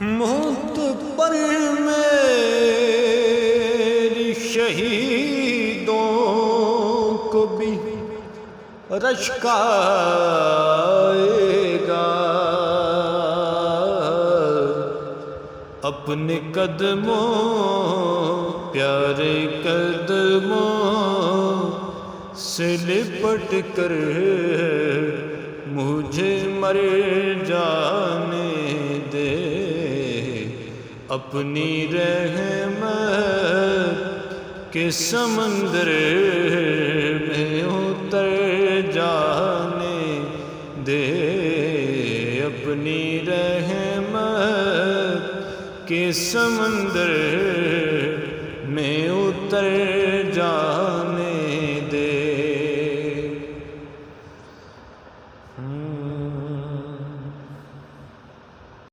موت پر میری شہیدوں کو بھی رشک آئے گا، اپنے قدموں پیارے قدموں سے لپٹ کر مجھے مر جانے دے، اپنی رحمت کے سمندر میں اتر جانے دے، اپنی رحمت کے سمندر میں اتر جانے